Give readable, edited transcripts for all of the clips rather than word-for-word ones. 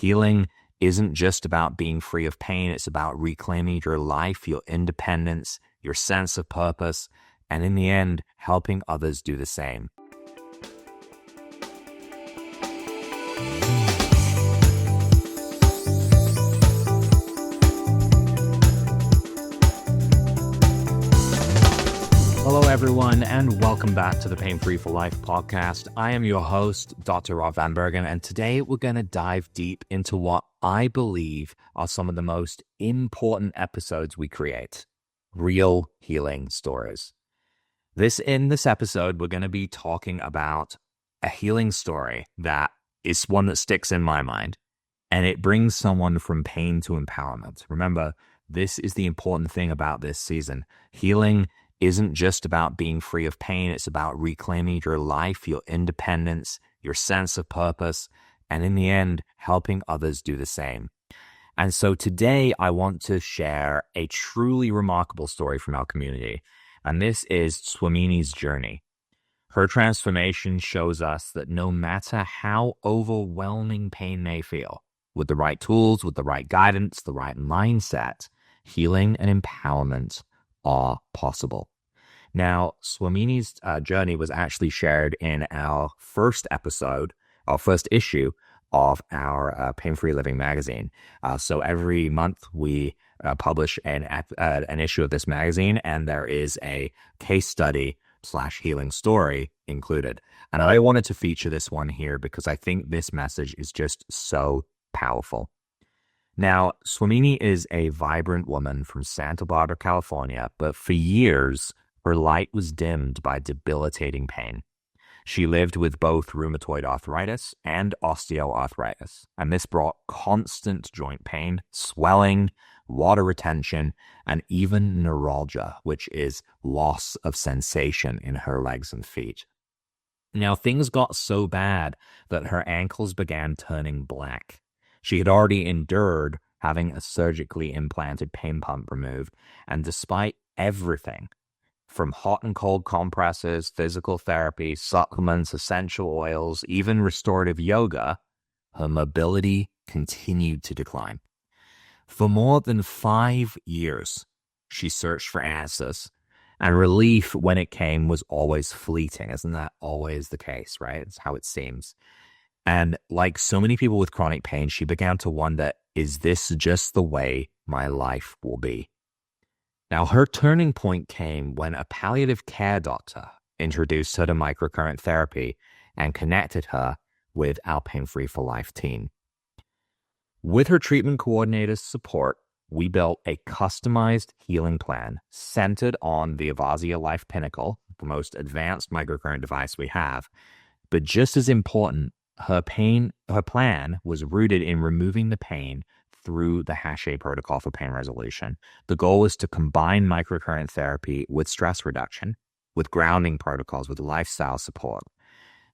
Healing isn't just about being free of pain. It's about reclaiming your life, your independence, your sense of purpose, and in the end, helping others do the same. Hello, everyone, and welcome back to the Pain Free for Life podcast. I am your host, Dr. Vanbergen, and today we're going to dive deep into what I believe are some of the most important episodes we create, real healing stories. In this episode, we're going to be talking about a healing story that is one that sticks in my mind, and it brings someone from pain to empowerment. Remember, this is the important thing about this season. Healing isn't just about being free of pain. It's about reclaiming your life, your independence, your sense of purpose, and in the end, helping others do the same. And so today I want to share a truly remarkable story from our community. And this is Swamini's journey. Her transformation shows us that no matter how overwhelming pain may feel, with the right tools, with the right guidance, the right mindset, healing and empowerment are possible. Now, Swamini's journey was actually shared in our first issue of our Pain Free Living magazine. So every month we publish an issue of this magazine, and there is a case study / healing story included. And I wanted to feature this one here because I think this message is just so powerful. Now, Swamini is a vibrant woman from Santa Barbara, California, but for years, her light was dimmed by debilitating pain. She lived with both rheumatoid arthritis and osteoarthritis, and this brought constant joint pain, swelling, water retention, and even neuralgia, which is loss of sensation in her legs and feet. Now, things got so bad that her ankles began turning black. She had already endured having a surgically implanted pain pump removed, and despite everything, from hot and cold compresses, physical therapy, supplements, essential oils, even restorative yoga, her mobility continued to decline. For more than 5 years, she searched for answers, and relief when it came was always fleeting. Isn't that always the case, right? It's how it seems. And like so many people with chronic pain, she began to wonder, is this just the way my life will be? Now, her turning point came when a palliative care doctor introduced her to microcurrent therapy and connected her with our Pain Free for Life team. With her treatment coordinator's support, we built a customized healing plan centered on the Avasia Life Pinnacle, the most advanced microcurrent device we have. But just as important, her plan was rooted in removing the pain through the Hache Protocol for pain resolution. The goal was to combine microcurrent therapy with stress reduction, with grounding protocols, with lifestyle support.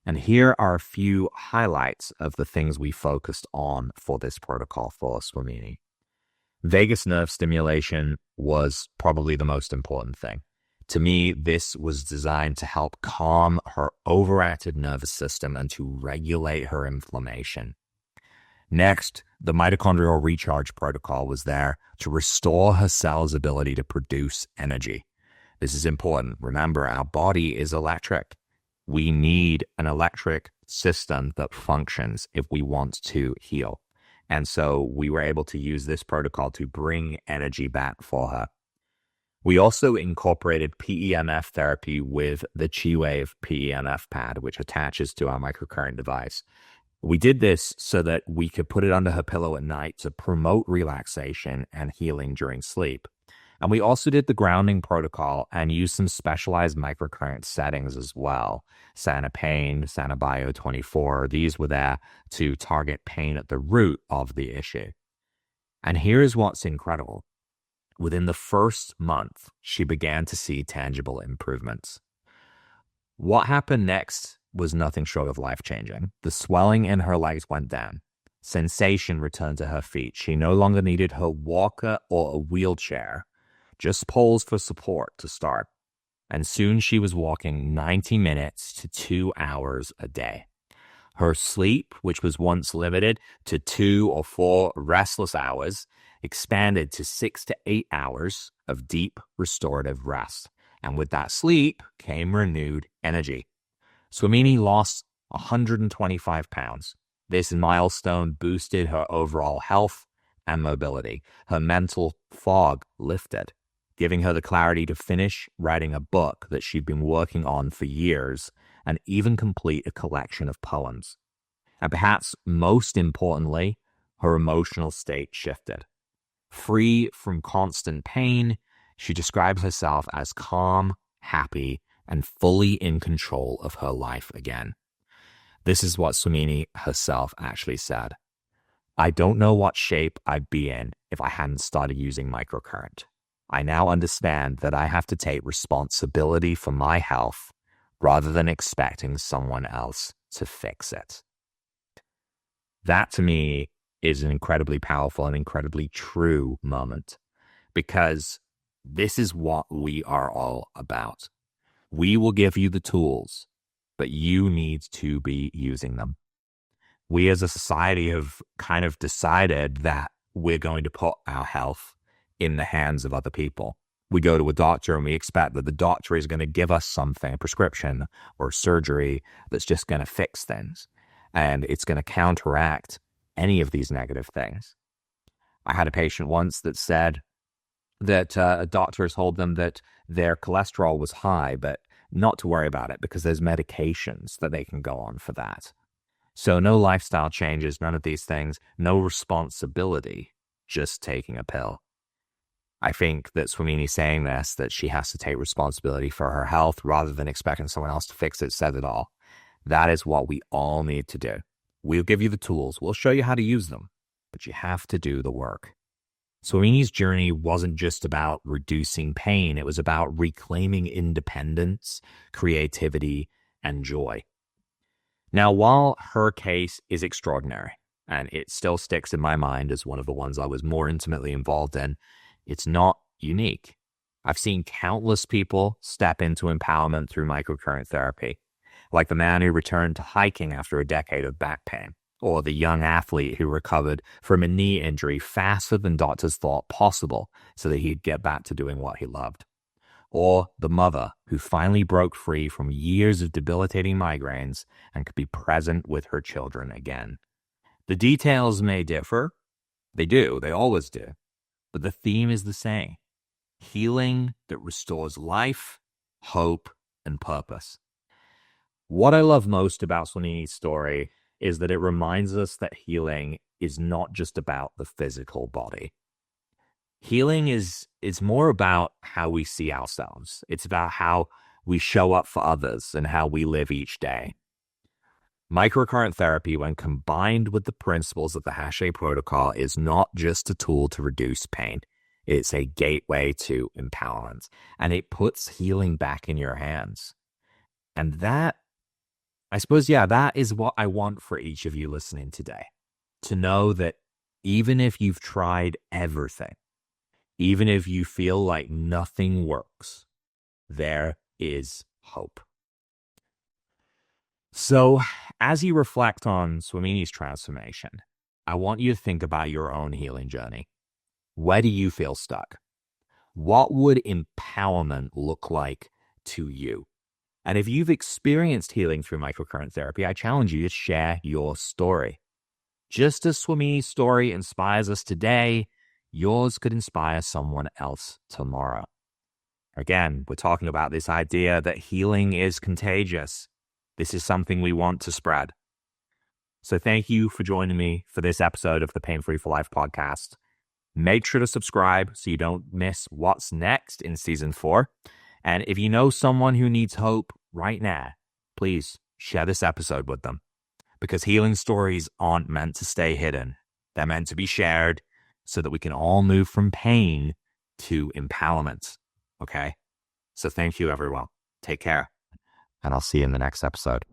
And here are a few highlights of the things we focused on for this protocol for Swamini. Vagus nerve stimulation was probably the most important thing. To me, this was designed to help calm her overactive nervous system and to regulate her inflammation. Next, the mitochondrial recharge protocol was there to restore her cells' ability to produce energy. This is important. Remember, our body is electric. We need an electric system that functions if we want to heal. And so we were able to use this protocol to bring energy back for her. We also incorporated PEMF therapy with the Chi-Wave PEMF pad, which attaches to our microcurrent device. We did this so that we could put it under her pillow at night to promote relaxation and healing during sleep. And we also did the grounding protocol and used some specialized microcurrent settings as well. Sana Pain, Sana Bio 24, these were there to target pain at the root of the issue. And here's what's incredible. Within the first month, she began to see tangible improvements. What happened next was nothing short of life-changing. The swelling in her legs went down. Sensation returned to her feet. She no longer needed her walker or a wheelchair, just poles for support to start. And soon she was walking 90 minutes to 2 hours a day. Her sleep, which was once limited to 2 or 4 restless hours, expanded to 6 to 8 hours of deep restorative rest. And with that sleep came renewed energy. Swamini lost 125 pounds. This milestone boosted her overall health and mobility. Her mental fog lifted, giving her the clarity to finish writing a book that she'd been working on for years and even complete a collection of poems. And perhaps most importantly, her emotional state shifted. Free from constant pain, she describes herself as calm, happy, and fully in control of her life again. This is what Swamini herself actually said. I don't know what shape I'd be in if I hadn't started using microcurrent. I now understand that I have to take responsibility for my health rather than expecting someone else to fix it. That to me is an incredibly powerful and incredibly true moment, because this is what we are all about. We will give you the tools, but you need to be using them. We as a society have kind of decided that we're going to put our health in the hands of other people. We go to a doctor and we expect that the doctor is going to give us something, a prescription or surgery that's just going to fix things. And it's going to counteract any of these negative things. I had a patient once that said that a doctor told them that their cholesterol was high, but not to worry about it because there's medications that they can go on for that. So no lifestyle changes, none of these things, no responsibility, just taking a pill. I think that Swamini saying this, that she has to take responsibility for her health rather than expecting someone else to fix it, says it all. That is what we all need to do. We'll give you the tools. We'll show you how to use them, but you have to do the work. Swamini's journey wasn't just about reducing pain. It was about reclaiming independence, creativity, and joy. Now, while her case is extraordinary, and it still sticks in my mind as one of the ones I was more intimately involved in, it's not unique. I've seen countless people step into empowerment through microcurrent therapy, like the man who returned to hiking after a decade of back pain, or the young athlete who recovered from a knee injury faster than doctors thought possible so that he'd get back to doing what he loved, or the mother who finally broke free from years of debilitating migraines and could be present with her children again. The details may differ. They do. They always do. But the theme is the same. Healing that restores life, hope, and purpose. What I love most about Swamini's story is that it reminds us that healing is not just about the physical body. Healing is more about how we see ourselves. It's about how we show up for others and how we live each day. Microcurrent therapy, when combined with the principles of the Hache Protocol, is not just a tool to reduce pain. It's a gateway to empowerment, and it puts healing back in your hands. And that, I suppose, that is what I want for each of you listening today. To know that even if you've tried everything, even if you feel like nothing works, there is hope. So, as you reflect on Swamini's transformation, I want you to think about your own healing journey. Where do you feel stuck? What would empowerment look like to you? And if you've experienced healing through microcurrent therapy, I challenge you to share your story. Just as Swamini's story inspires us today, yours could inspire someone else tomorrow. Again, we're talking about this idea that healing is contagious. This is something we want to spread. So thank you for joining me for this episode of the Pain Free for Life podcast. Make sure to subscribe so you don't miss what's next in season 4. And if you know someone who needs hope right now, please share this episode with them, because healing stories aren't meant to stay hidden. They're meant to be shared so that we can all move from pain to empowerment. Okay? So thank you, everyone. Take care. And I'll see you in the next episode.